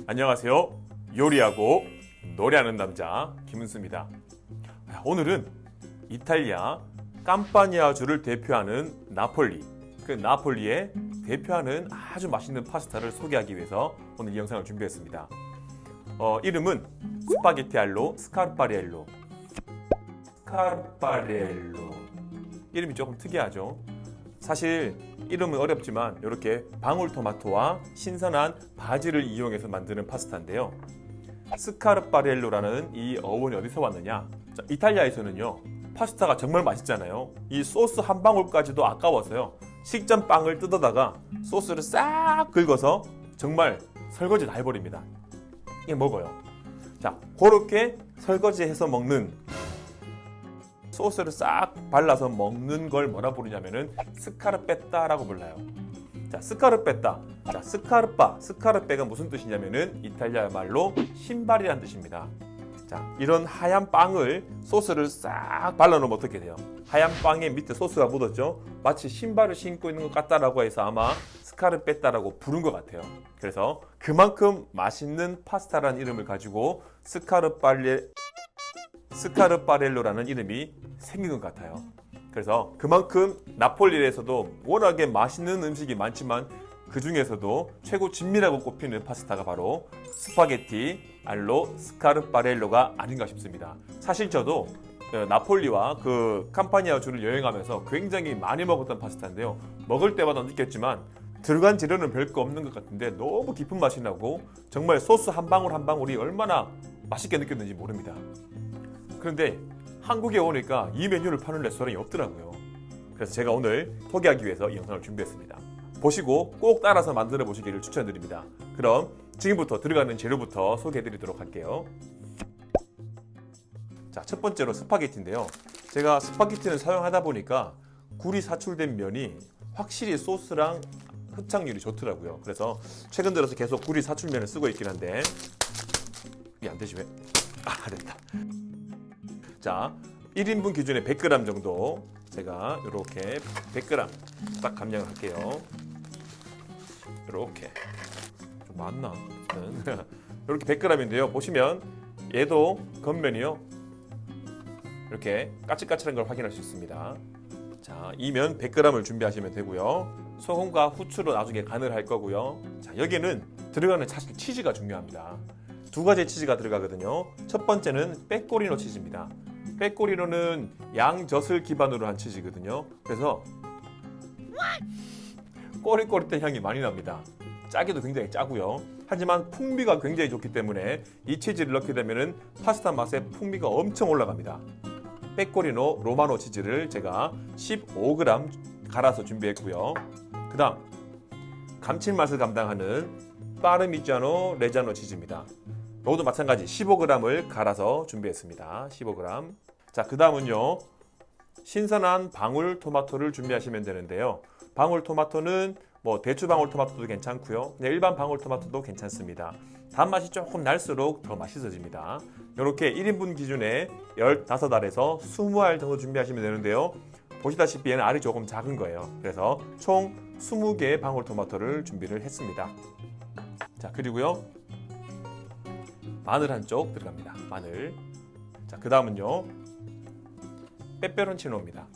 안녕하세요. 요리하고 노래하는 남자 김은수입니다. 오늘은 이탈리아 캄파니아주를 대표하는 나폴리, 그 나폴리의 대표하는 아주 맛있는 파스타를 소개하기 위해서 오늘 이 영상을 준비했습니다. 이름은 스파게티 알로 스카르파리엘로. 이름이 조금 특이하죠. 사실 이름은 어렵지만 이렇게 방울토마토와 신선한 바질을 이용해서 만드는 파스타인데요. 스카르파리엘로라는 이 어원이 어디서 왔느냐? 자, 이탈리아에서는요, 파스타가 정말 맛있잖아요. 이 소스 한 방울까지도 아까워서요, 식전 빵을 뜯어다가 소스를 싹 긁어서 정말 설거지 다 해버립니다. 이게 먹어요. 자, 그렇게 설거지해서 먹는, 소스를 싹 발라서 먹는 걸 뭐라 부르냐면은 스카르페타라고 불러요. 자, 스카르페타. 자, 스카르페가 무슨 뜻이냐면은 이탈리아 말로 신발이란 뜻입니다. 자, 이런 하얀 빵을 소스를 싹 발라놓으면 어떻게 돼요? 하얀 빵에 밑에 소스가 묻었죠? 마치 신발을 신고 있는 것 같다라고 해서 아마 스카르페타라고 부른 것 같아요. 그래서 그만큼 맛있는 파스타라는 이름을 가지고 스카르파렐로라는 이름이 생긴 것 같아요. 그래서 그만큼 나폴리에서도 워낙에 맛있는 음식이 많지만 그 중에서도 최고 진미라고 꼽히는 파스타가 바로 스파게티 알로 스카르파렐로가 아닌가 싶습니다. 사실 저도 나폴리와 그 캄파니아주를 여행하면서 굉장히 많이 먹었던 파스타인데요. 먹을 때마다 느꼈지만 들어간 재료는 별거 없는 것 같은데 너무 깊은 맛이 나고 정말 소스 한 방울 한 방울이 얼마나 맛있게 느꼈는지 모릅니다. 그런데 한국에 오니까 이 메뉴를 파는 레스토랑이 없더라고요. 그래서 제가 오늘 소개하기 위해서 이 영상을 준비했습니다. 보시고 꼭 따라서 만들어 보시기를 추천드립니다. 그럼 지금부터 들어가는 재료부터 소개해 드리도록 할게요. 자, 첫 번째로 스파게티인데요. 제가 스파게티를 사용하다 보니까 굴이 사출된 면이 확실히 소스랑 흡착률이 좋더라고요. 그래서 최근 들어서 계속 굴이 사출면을 쓰고 있긴 한데 이게 안 되지 왜? 됐다. 자, 1인분 기준에 100g 정도 제가 이렇게 100g 딱 감량을 할게요. 이렇게 좀 많나? 이렇게 100g인데요. 보시면 얘도 겉면이요, 이렇게 까칠까칠한 걸 확인할 수 있습니다. 자, 이 면 100g을 준비하시면 되고요. 소금과 후추로 나중에 간을 할 거고요. 자, 여기는 들어가는 사실 치즈가 중요합니다. 두 가지의 치즈가 들어가거든요. 첫 번째는 빼꼬리노 치즈입니다. 빼꼬리노는 양젖을 기반으로 한 치즈거든요. 그래서 꼬릿꼬릿한 향이 많이 납니다. 짜기도 굉장히 짜고요. 하지만 풍미가 굉장히 좋기 때문에 이 치즈를 넣게 되면 파스타 맛의 풍미가 엄청 올라갑니다. 빼꼬리노 로마노 치즈를 제가 15g 갈아서 준비했고요. 그 다음 감칠맛을 담당하는 파르미지아노 레자노 치즈입니다. 이것도 마찬가지 15g을 갈아서 준비했습니다. 15g. 자, 그 다음은요, 신선한 방울토마토를 준비하시면 되는데요. 방울토마토는 뭐 대추 방울토마토도 괜찮고요, 그냥 일반 방울토마토도 괜찮습니다. 단맛이 조금 날수록 더 맛있어집니다. 이렇게 1인분 기준에 15알에서 20알 정도 준비하시면 되는데요. 보시다시피 얘는 알이 조금 작은 거예요. 그래서 총 20개의 방울토마토를 준비를 했습니다. 자, 그리고요, 마늘 한 쪽 들어갑니다. 마늘. 자, 그 다음은요, 빼빼론치노입니다.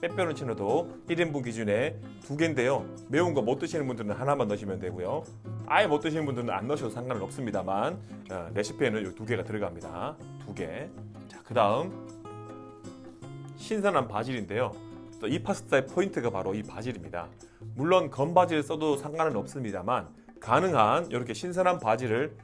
빼빼론치노도 1인분 기준에 2개인데요. 매운 거 못 드시는 분들은 하나만 넣으시면 되고요. 아예 못 드시는 분들은 안 넣으셔도 상관은 없습니다만 레시피에는 이 2개가 들어갑니다. 2개. 자, 그 다음 신선한 바질인데요. 또 이 파스타의 포인트가 바로 이 바질입니다. 물론 건바질 써도 상관은 없습니다만 가능한 이렇게 신선한 바질을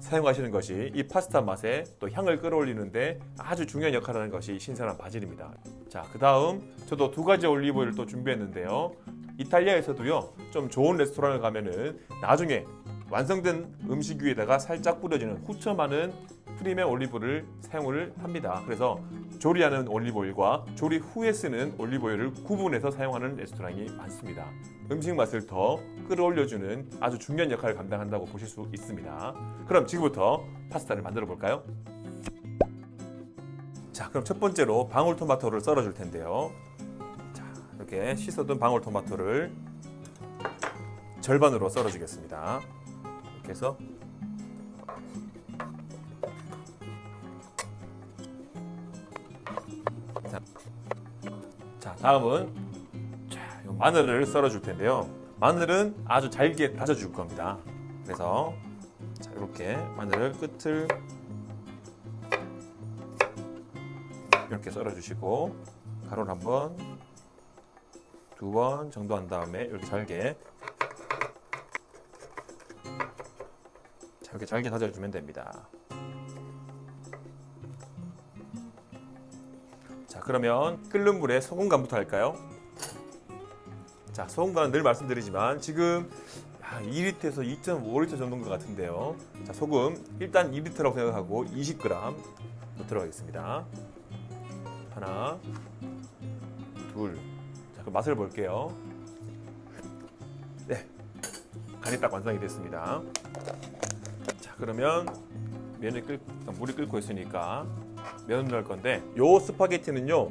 사용하시는 것이 이 파스타 맛에 또 향을 끌어올리는데 아주 중요한 역할을 하는 것이 신선한 바질입니다. 자, 그 다음 저도 2가지 올리브오일을 또 준비했는데요. 이탈리아에서도요, 좀 좋은 레스토랑을 가면은 나중에 완성된 음식 위에다가 살짝 뿌려지는 후처 많은 프리미엄 올리브를 사용을 합니다. 그래서 조리하는 올리브오일과 조리 후에 쓰는 올리브오일을 구분해서 사용하는 레스토랑이 많습니다. 음식 맛을 더 끌어올려주는 아주 중요한 역할을 감당한다고 보실 수 있습니다. 그럼 지금부터 파스타를 만들어 볼까요? 자, 그럼 첫 번째로 방울토마토를 썰어 줄 텐데요. 자, 이렇게 씻어둔 방울토마토를 절반으로 썰어주겠습니다. 이렇게 해서 자, 다음은 요 마늘을 썰어줄 텐데요. 마늘은 아주 잘게 다져줄 겁니다. 그래서 자, 이렇게 마늘 끝을 이렇게 썰어주시고 가루를 한 번, 두 번 정도 한 다음에 이렇게 잘게 이렇게 잘게 다져주면 됩니다. 자, 그러면 끓는 물에 소금 간부터 할까요? 자, 소금 간은 늘 말씀드리지만 지금 2리터에서 2.5리터 정도인 것 같은데요. 자, 소금 일단 2리터라고 생각하고 20g 넣도록 하나, 둘. 자, 그럼 맛을 볼게요. 네, 간이 딱 완성이 됐습니다. 자, 그러면 물이 끓고 있으니까 면을 넣을 건데, 요 스파게티는요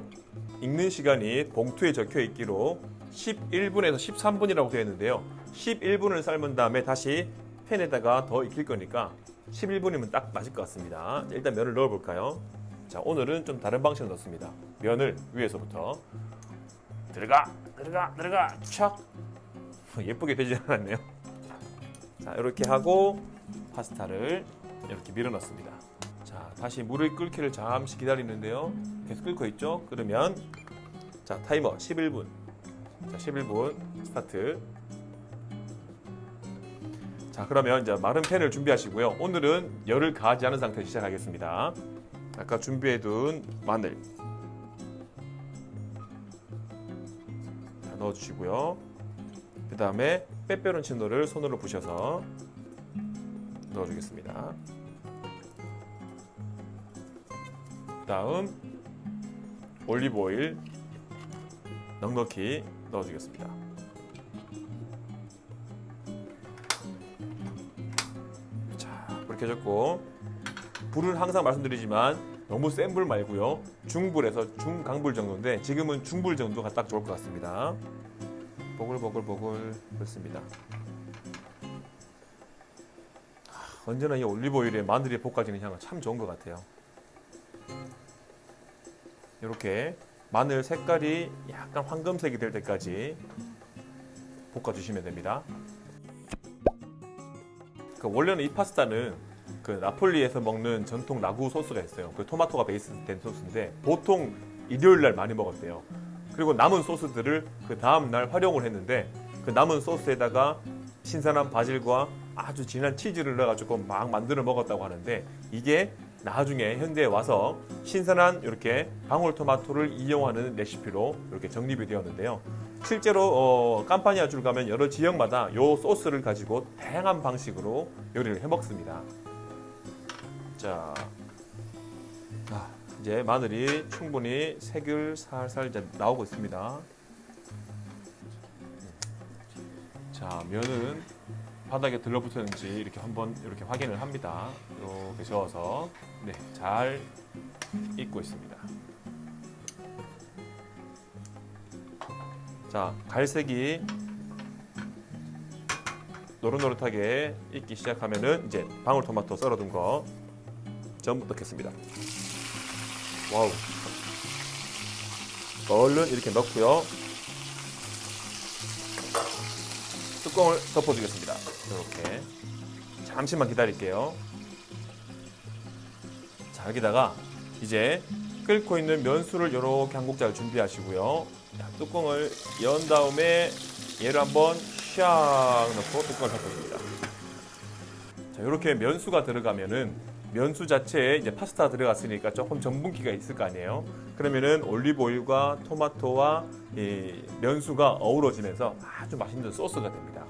익는 시간이 봉투에 적혀 있기로 11분에서 13분이라고 되어 있는데요. 11분을 삶은 다음에 다시 팬에다가 더 익힐 거니까 11분이면 딱 맞을 것 같습니다. 자, 일단 면을 넣어 볼까요? 자, 오늘은 좀 다른 방식으로 넣습니다. 면을 위에서부터 들어가 촥. 예쁘게 되지 않았네요. 자, 이렇게 하고 파스타를 이렇게 밀어 넣습니다. 자, 다시 물을 끓기를 잠시 기다리는데요. 계속 끓고 있죠? 그러면 자, 타이머 11분. 자, 11분 스타트. 자, 그러면 이제 마른 팬을 준비하시고요. 오늘은 열을 가하지 않은 상태에서 시작하겠습니다. 아까 준비해둔 마늘 넣어주시고요. 그 다음에 페페론치노를 손으로 부셔서 넣어주겠습니다. 그 다음 올리브 오일 넉넉히 넣어주겠습니다. 자, 불 켜졌고, 불은 항상 말씀드리지만 너무 센 불 말고요, 중불에서 중강불 정도인데 지금은 중불 정도가 딱 좋을 것 같습니다. 보글보글 그렇습니다. 언제나 이 올리브 오일에 마늘이 볶아지는 향은 참 좋은 것 같아요. 이렇게 마늘 색깔이 약간 황금색이 될 때까지 볶아주시면 됩니다. 원래는 이 파스타는 나폴리에서 먹는 전통 라구 소스가 있어요. 토마토가 베이스 된 소스인데 보통 일요일 날 많이 먹었대요. 그리고 남은 소스들을 그 다음 날 활용을 했는데, 그 남은 소스에다가 신선한 바질과 아주 진한 치즈를 넣어가지고 막 만들어 먹었다고 하는데, 이게 나중에 현대에 와서 신선한 이렇게 방울토마토를 이용하는 레시피로 이렇게 정립이 되었는데요. 실제로 캄파니아주를 가면 여러 지역마다 이 소스를 가지고 다양한 방식으로 요리를 해 먹습니다. 자, 이제 마늘이 충분히 색을 살살 이제 나오고 있습니다. 자, 면은 바닥에 들러붙었는지 이렇게 한번 이렇게 확인을 합니다. 이렇게 저어서 네, 잘 익고 있습니다. 자, 갈색이 노릇노릇하게 익기 시작하면은 이제 방울토마토 썰어둔 거 전부 넣겠습니다. 와우. 얼른 이렇게 넣고요. 뚜껑을 덮어주겠습니다. 이렇게 잠시만 기다릴게요. 자, 여기다가 이제 끓고 있는 면수를 이렇게 한 국자를 준비하시고요. 자, 뚜껑을 연 다음에 얘를 한번 샥 넣고 뚜껑을 덮어줍니다. 자, 이렇게 면수가 들어가면은 면수 자체에 이제 파스타 들어갔으니까 조금 전분기가 있을 거 아니에요. 그러면은 올리브 오일과 토마토와 이 면수가 어우러지면서 아주 맛있는 소스가 됩니다.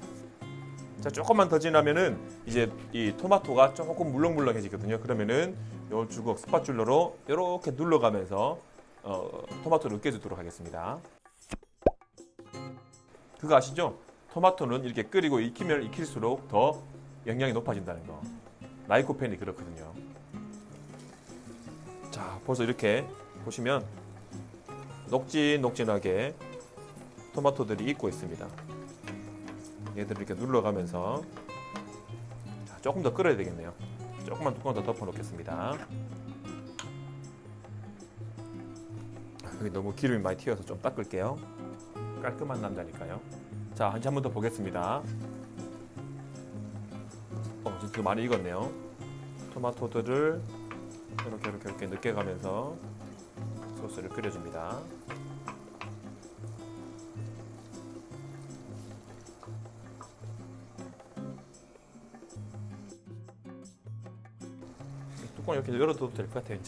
자, 조금만 더 지나면은 이제 이 토마토가 조금 물렁물렁해지거든요. 그러면은 요 주걱 스파츌러로 이렇게 눌러가면서 토마토를 으깨주도록 하겠습니다. 그거 아시죠? 토마토는 이렇게 끓이고 익히면 익힐수록 더 영양이 높아진다는 거. 라이코펜이 그렇거든요. 자, 벌써 이렇게 보시면 녹진녹진하게 토마토들이 익고 있습니다. 얘들을 이렇게 눌러가면서 자, 조금 더 끓여야 되겠네요. 조금만 뚜껑 더 덮어 놓겠습니다. 여기 너무 기름이 많이 튀어서 좀 닦을게요. 깔끔한 남자니까요. 자, 한 번 더 보겠습니다. 진짜 많이 익었네요. 토마토들을 이렇게 으깨가면서 소스를 끓여줍니다. 뚜껑 이렇게 열어둬도 될 것 같아요.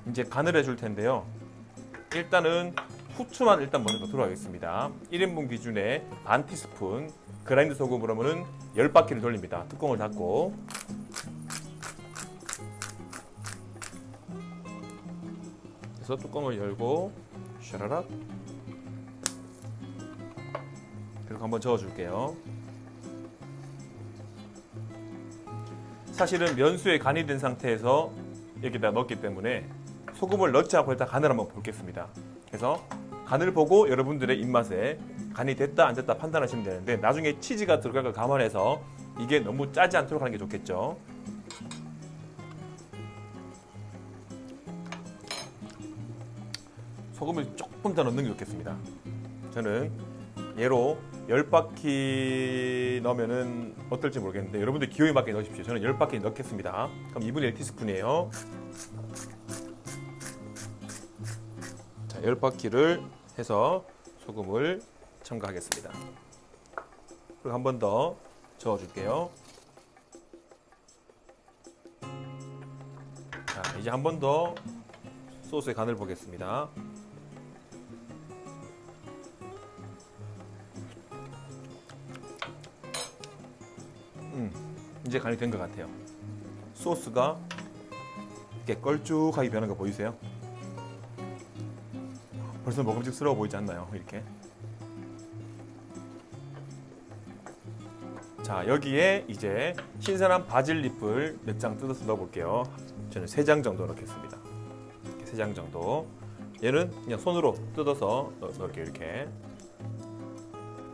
이제 간을 해줄 텐데요. 일단은 후추만 일단 먼저 넣도록 하겠습니다. 1인분 기준에 반 티스푼, 그라인드 소금으로 하면은 10바퀴를 돌립니다. 뚜껑을 닫고. 그래서 뚜껑을 열고 샤라락. 그리고 한번 저어줄게요. 사실은 면수에 간이 된 상태에서 여기다 넣었기 때문에 소금을 넣지 않고 일단 간을 한번 보겠습니다. 그래서 간을 보고 여러분들의 입맛에 간이 됐다 안 됐다 판단하시면 되는데, 나중에 치즈가 들어갈 걸 감안해서 이게 너무 짜지 않도록 하는 게 좋겠죠. 소금을 조금 더 넣는 게 좋겠습니다. 저는 얘로 10바퀴 넣으면 어떨지 모르겠는데 여러분들 기호에 맞게 넣으십시오. 저는 10바퀴 넣겠습니다. 그럼 2분의 1 티스푼이에요. 자, 10바퀴를 해서 소금을 첨가하겠습니다. 그리고 한 번 더 저어줄게요. 자, 이제 한 번 더 소스의 간을 보겠습니다. 이제 간이 된 것 같아요. 소스가 이렇게 걸쭉하게 변한 거 보이세요? 벌써 먹음직스러워 보이지 않나요? 이렇게. 자, 여기에 이제 신선한 바질 잎을 몇 장 뜯어서 넣어볼게요. 저는 3장 정도 넣겠습니다. 3장 정도. 얘는 그냥 손으로 뜯어서 넣을게요. 이렇게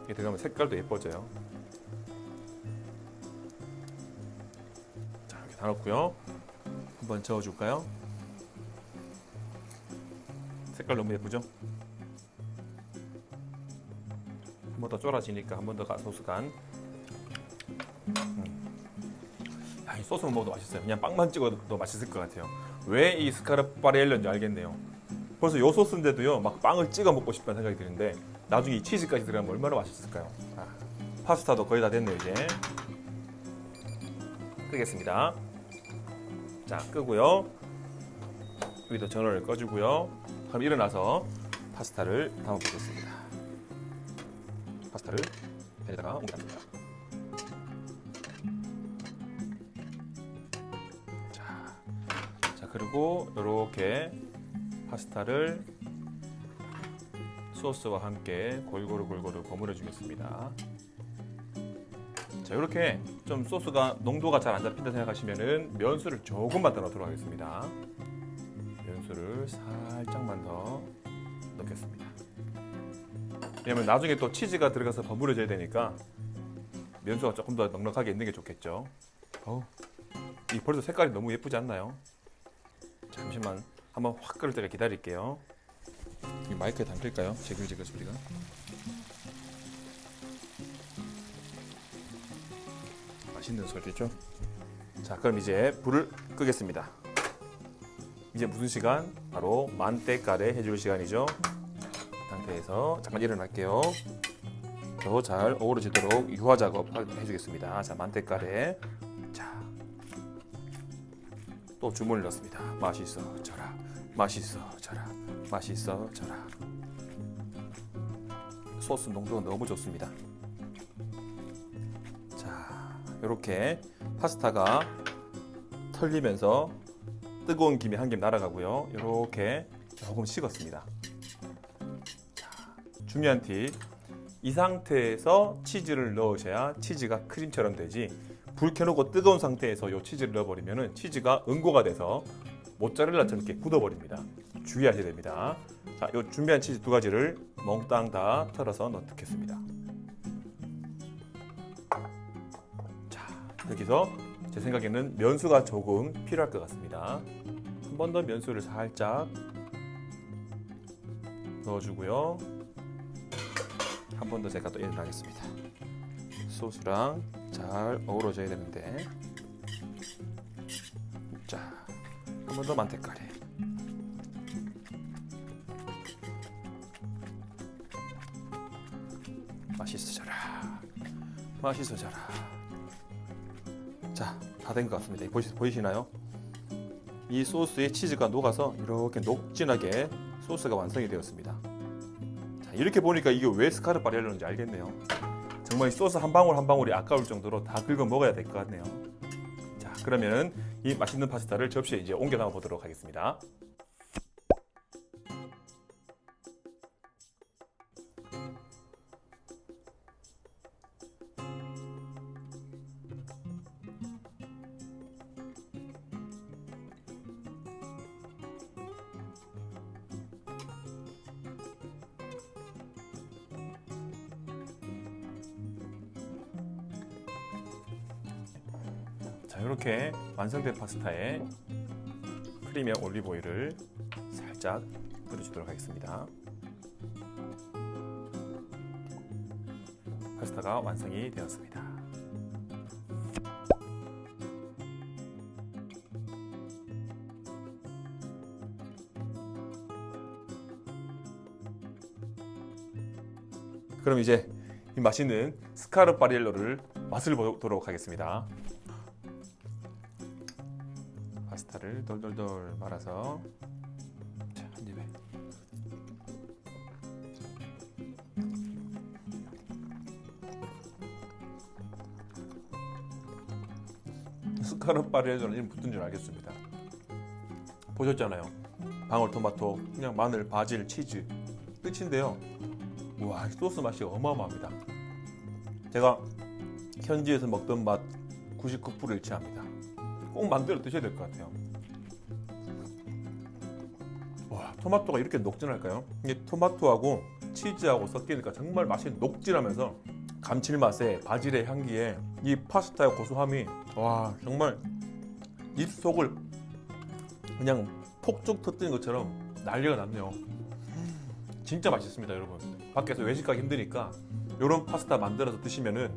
들어가면 색깔도 예뻐져요. 자, 이렇게 다 넣고요. 한번 저어줄까요? 색깔 너무 예쁘죠? 한 번 더 쫄아지니까 한 번 더 소스 간. 이 소스만 먹어도 맛있어요. 그냥 빵만 찍어도 맛있을 것 같아요. 왜 이 스카르파리엘로인지 알겠네요. 벌써 요 소스인데도요, 막 빵을 찍어 먹고 싶다는 생각이 드는데 나중에 이 치즈까지 들어가면 얼마나 맛있을까요? 파스타도 거의 다 됐네요. 이제 끄겠습니다. 자, 끄고요. 여기도 전원을 꺼주고요. 그럼 일어나서 파스타를 담아보겠습니다. 파스타를 팬에다가 옮겨갑니다. 자, 그리고 이렇게 파스타를 소스와 함께 골고루 버무려 주겠습니다. 자, 이렇게 좀 소스가 농도가 잘 안 잡힌다 생각하시면은 면수를 조금만 더 넣도록 하겠습니다. 면수를 살짝만 더 넣겠습니다. 왜냐면 나중에 또 치즈가 들어가서 버무려져야 되니까 면수가 조금 더 넉넉하게 있는 게 좋겠죠. 이 벌써 색깔이 너무 예쁘지 않나요? 잠시만 한번 확 끓을 때까지 기다릴게요. 이 마이크에 담길까요? 제글제글 소리가. 맛있는 소리죠? 자, 그럼 이제 불을 끄겠습니다. 이제 무슨 시간? 바로 만테카레 해줄 시간이죠. 상태에서 잠깐 일어날게요. 더 잘 어우러지도록 유화 작업 해주겠습니다. 자, 만테카레. 자, 또 주문을 넣습니다. 맛있어져라, 맛있어져라, 맛있어져라. 소스 농도가 너무 좋습니다. 자, 이렇게 파스타가 털리면서 뜨거운 김이 한 김 날아가고요. 이렇게 조금 식었습니다. 자, 중요한 팁. 이 상태에서 치즈를 넣으셔야 치즈가 크림처럼 되지, 불 켜놓고 뜨거운 상태에서 이 치즈를 넣어버리면 치즈가 응고가 돼서 모짜렐라처럼 이렇게 굳어버립니다. 주의하셔야 됩니다. 자, 이 준비한 치즈 2가지를 몽땅 다 털어서 넣겠습니다. 여기서 제 생각에는 면수가 조금 필요할 것 같습니다. 한 번 더 면수를 살짝 넣어주고요. 한 번 더 제가 또 일어나겠습니다. 소스랑 잘 어우러져야 되는데, 자, 한 번 더 만테카레. 맛있어져라, 맛있어져라. 자, 다 된 것 같습니다. 보이시나요? 이 소스에 치즈가 녹아서 이렇게 녹진하게 소스가 완성이 되었습니다. 자, 이렇게 보니까 이게 왜 스카르파렐로인지 알겠네요. 정말 이 소스 한 방울 한 방울이 아까울 정도로 다 긁어 먹어야 될 것 같네요. 자, 그러면은 이 맛있는 파스타를 접시에 이제 옮겨 담아 보도록 하겠습니다. 자, 이렇게 완성된 파스타에 프리미엄 올리브 오일을 살짝 뿌려주도록 하겠습니다. 파스타가 완성이 되었습니다. 그럼 이제 이 맛있는 스카르파렐로를 맛을 보도록 하겠습니다. 파스타를 돌돌돌 말아서, 자, 한 입에. 스카르파렐로는 이름 붙은 줄 알겠습니다. 보셨잖아요. 방울토마토, 그냥 마늘, 바질, 치즈 끝인데요. 와, 소스 맛이 어마어마합니다. 제가 현지에서 먹던 맛 99%를 일치합니다. 꼭 만들어 드셔야 될 것 같아요. 와, 토마토가 이렇게 녹진할까요? 이게 토마토하고 치즈하고 섞이니까 정말 맛이 녹진하면서 감칠맛에 바질의 향기에 이 파스타의 고소함이, 와, 정말 입속을 그냥 폭죽 터뜨린 것처럼 난리가 났네요. 진짜 맛있습니다, 여러분. 밖에서 외식 가기 힘드니까 이런 파스타 만들어서 드시면은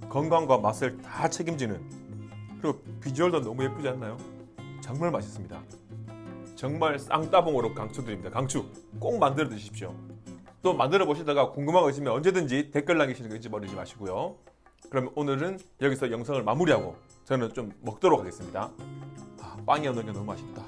건강과 맛을 다 책임지는, 그리고 비주얼도 너무 예쁘지 않나요? 정말 맛있습니다. 정말 쌍따봉으로 강추드립니다. 강추! 꼭 만들어 드십시오. 또 만들어 보시다가 궁금한 거 있으면 언제든지 댓글 남기시는 거 잊지 버리지 마시고요. 그럼 오늘은 여기서 영상을 마무리하고 저는 좀 먹도록 하겠습니다. 빵이 없는 게 너무 맛있다.